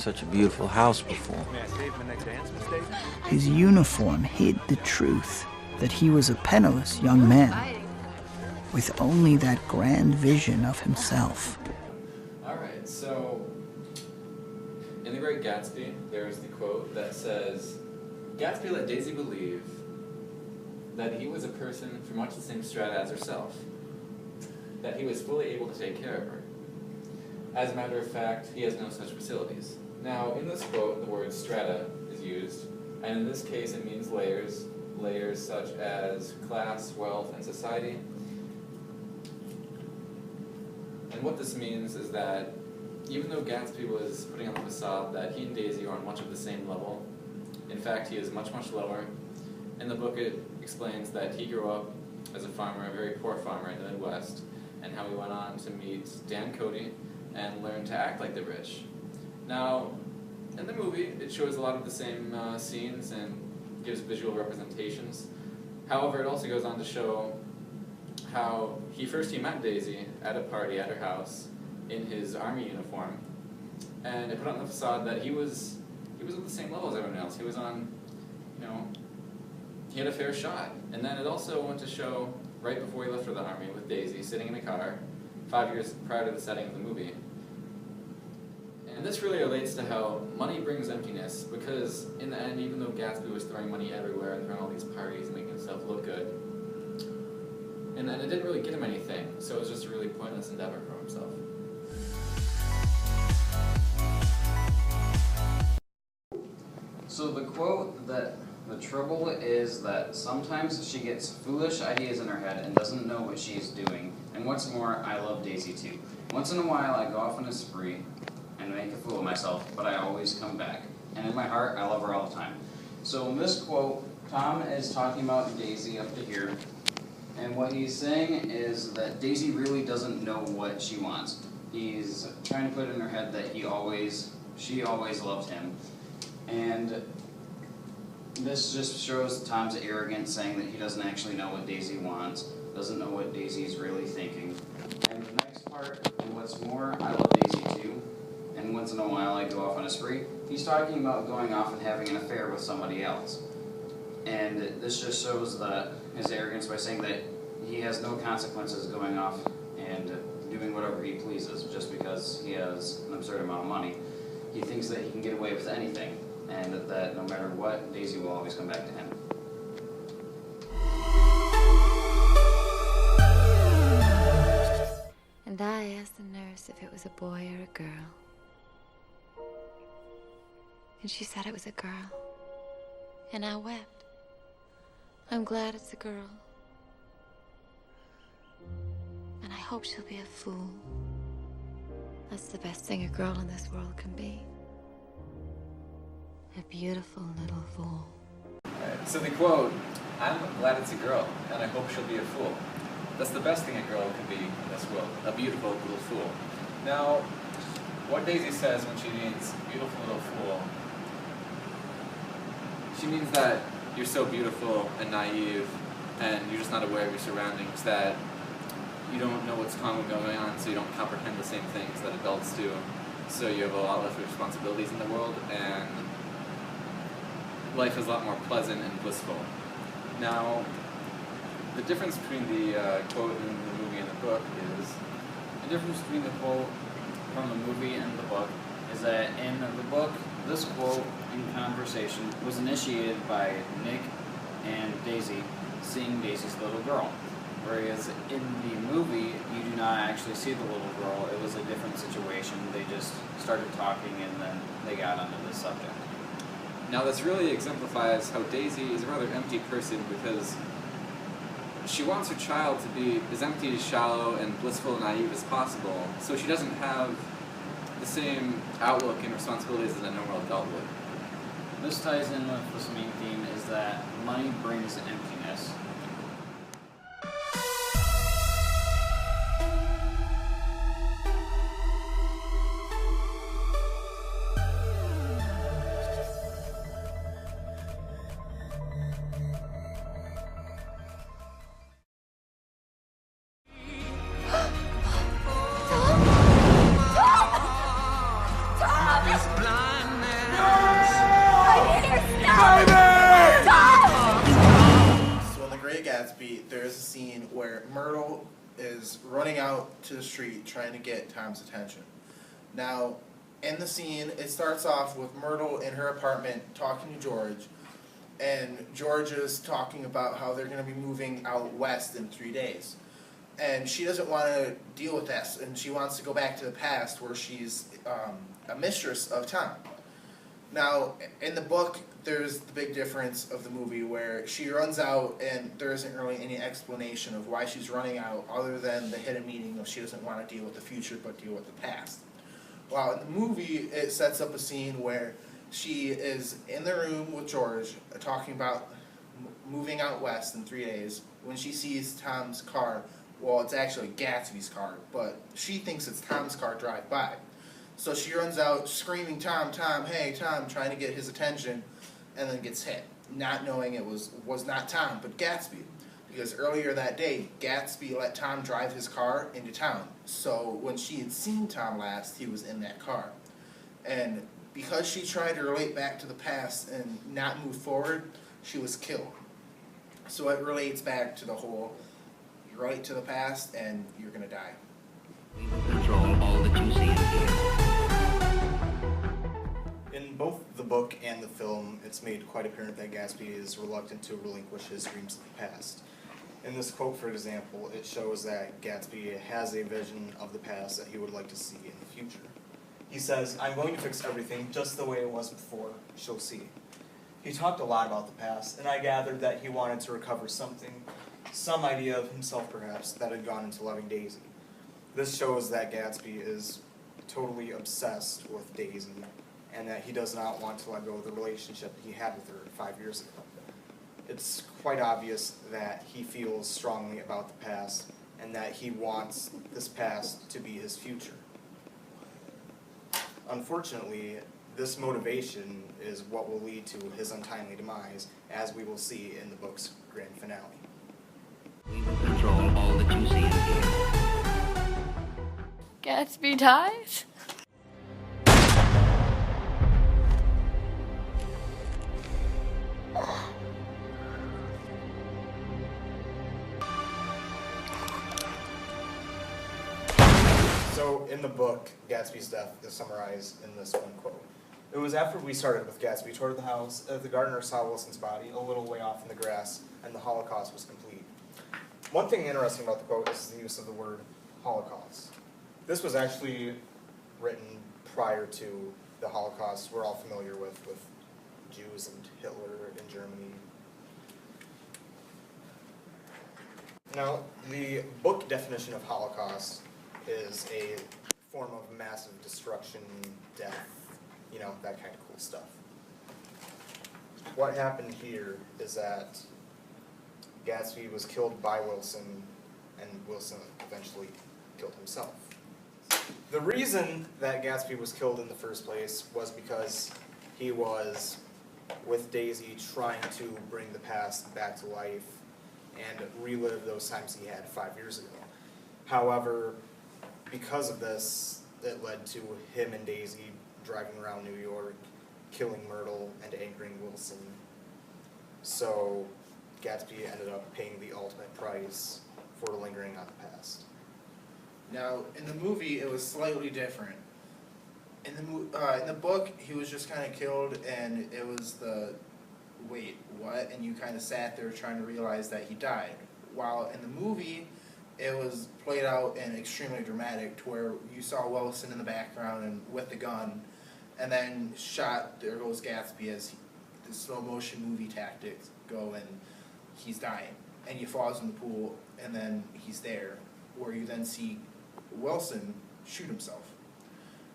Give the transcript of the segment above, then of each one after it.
such a beautiful house before. His uniform hid the truth that he was a penniless young man with only that grand vision of himself. Alright, so in The Great Gatsby, there's the quote that says, "Gatsby let Daisy believe that he was a person from much the same strata as herself, that he was fully able to take care of her. As a matter of fact, he has no such facilities." Now, in this quote, the word strata is used, and in this case it means layers, layers such as class, wealth, and society. And what this means is that even though Gatsby was putting on the facade that he and Daisy are on much of the same level, in fact he is much, much lower. In the book it explains that he grew up as a farmer, a very poor farmer in the Midwest, and how he went on to meet Dan Cody and learn to act like the rich. Now, in the movie, it shows a lot of the same scenes and gives visual representations. However, it also goes on to show how he met Daisy at a party at her house in his army uniform, and it put on the facade that he was at the same level as everyone else. He was on, he had a fair shot. And then it also went to show right before he left for the army with Daisy sitting in a car, 5 years prior to the setting of the movie. And this really relates to how money brings emptiness, because in the end, even though Gatsby was throwing money everywhere and throwing all these parties and making himself look good, in the end it didn't really get him anything, so it was just a really pointless endeavor for himself. So the quote that the trouble is that sometimes she gets foolish ideas in her head and doesn't know what she's doing. And what's more, I love Daisy too. Once in a while I go off on a spree and make a fool of myself, but I always come back. And in my heart, I love her all the time. So in this quote, Tom is talking about Daisy up to here. And what he's saying is that Daisy really doesn't know what she wants. He's trying to put in her head that she always loved him. And this just shows Tom's arrogance, saying that he doesn't actually know what Daisy wants, doesn't know what Daisy's really thinking. And the next part, and what's more, I love Daisy too, and once in a while I go off on a spree. He's talking about going off and having an affair with somebody else. And this just shows that his arrogance by saying that he has no consequences going off and doing whatever he pleases just because he has an absurd amount of money. He thinks that he can get away with anything, and that no matter what, Daisy will always come back to him. And I asked the nurse if it was a boy or a girl. And she said it was a girl. And I wept. I'm glad it's a girl. And I hope she'll be a fool. That's the best thing a girl in this world can be. A beautiful little fool. Alright, so the quote, "I'm glad it's a girl, and I hope she'll be a fool." That's the best thing a girl can be in this world, a beautiful little fool. Now, what Daisy says when she means beautiful little fool, she means that you're so beautiful and naive, and you're just not aware of your surroundings, that you don't know what's going on, so you don't comprehend the same things that adults do. So you have a lot less responsibilities in the world, and life is a lot more pleasant and blissful. Now, the difference between the quote in the movie and the book is, The difference between the quote from the movie and the book is that in the book, this quote in conversation was initiated by Nick and Daisy seeing Daisy's little girl. Whereas in the movie, you do not actually see the little girl. It was a different situation. They just started talking and then they got onto the subject. now this really exemplifies how Daisy is a rather empty person, because she wants her child to be as empty, shallow, and blissful and naive as possible, so she doesn't have the same outlook and responsibilities as a normal adult would. This ties in with this main theme, is that money brings emptiness. Tom! Blind. running out to the street trying to get Tom's attention. Now, in the scene, it starts off with Myrtle in her apartment talking to George, and George is talking about how they're going to be moving out west in 3 days. And she doesn't want to deal with that, and she wants to go back to the past where she's a mistress of Tom. Now, in the book, there's the big difference of the movie where she runs out and there isn't really any explanation of why she's running out other than the hidden meaning of she doesn't want to deal with the future but deal with the past. While in the movie, it sets up a scene where she is in the room with George talking about moving out west in 3 days when she sees Tom's car. Well, it's actually Gatsby's car, but she thinks it's Tom's car drive by. So she runs out screaming, Tom, Tom, hey, Tom, trying to get his attention, and then gets hit, not knowing it was not Tom, but Gatsby. Because earlier that day, Gatsby let Tom drive his car into town. So when she had seen Tom last, he was in that car. And because she tried to relate back to the past and not move forward, she was killed. So it relates back to the whole, you relate to the past and you're going to die. We will control all that you see and hear. In both the book and the film, it's made quite apparent that Gatsby is reluctant to relinquish his dreams of the past. In this quote, for example, it shows that Gatsby has a vision of the past that he would like to see in the future. He says, "I'm going to fix everything just the way it was before. She'll see." He talked a lot about the past, and I gathered that he wanted to recover something, some idea of himself perhaps, that had gone into loving Daisy. This shows that Gatsby is totally obsessed with Daisy, and that he does not want to let go of the relationship he had with her 5 years ago. It's quite obvious that he feels strongly about the past, and that he wants this past to be his future. Unfortunately, this motivation is what will lead to his untimely demise, as we will see in the book's grand finale. We will control all that you see and hear. Gatsby dies? So, in the book, Gatsby's death is summarized in this one quote. "It was after we started with Gatsby toward the house that the gardener saw Wilson's body a little way off in the grass, and the Holocaust was complete." One thing interesting about the quote is the use of the word Holocaust. This was actually written prior to the Holocaust we're all familiar with Jews and Hitler in Germany. Now, the book definition of Holocaust is a form of massive destruction, death, you know, that kind of cool stuff. What happened here is that Gatsby was killed by Wilson, and Wilson eventually killed himself. The reason that Gatsby was killed in the first place was because he was with Daisy trying to bring the past back to life and relive those times he had 5 years ago. However, because of this, it led to him and Daisy driving around New York, killing Myrtle, and angering Wilson. So Gatsby ended up paying the ultimate price for lingering on the past. Now, in the movie, it was slightly different. In the book, he was just kind of killed, and it was the, wait, what? And you kind of sat there trying to realize that he died. While in the movie, it was played out and extremely dramatic, to where you saw Wilson in the background and with the gun, and then shot, there goes Gatsby as the slow motion movie tactics go, and he's dying. And he falls in the pool, and then he's there, where you then see Wilson shoot himself.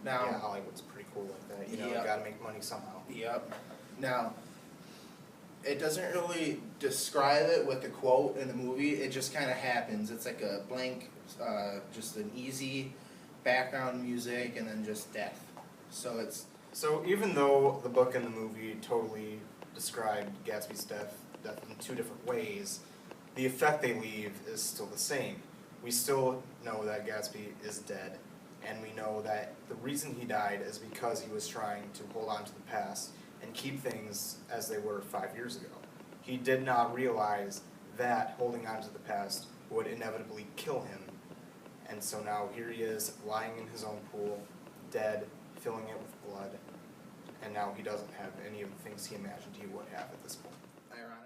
Now, yeah, Hollywood's pretty cool like that. You know, Yep. you gotta make money somehow. Yep. Now, it doesn't really describe it with the quote in the movie. It just kind of happens. It's like a blank, just an easy background music, and then just death. So it's... So even though the book and the movie totally described Gatsby's death in two different ways, the effect they leave is still the same. We still know that Gatsby is dead, and we know that the reason he died is because he was trying to hold on to the past and keep things as they were 5 years ago. He did not realize that holding on to the past would inevitably kill him, And so now here he is, lying in his own pool, dead, filling it with blood, and now he doesn't have any of the things he imagined he would have at this point. Ironic.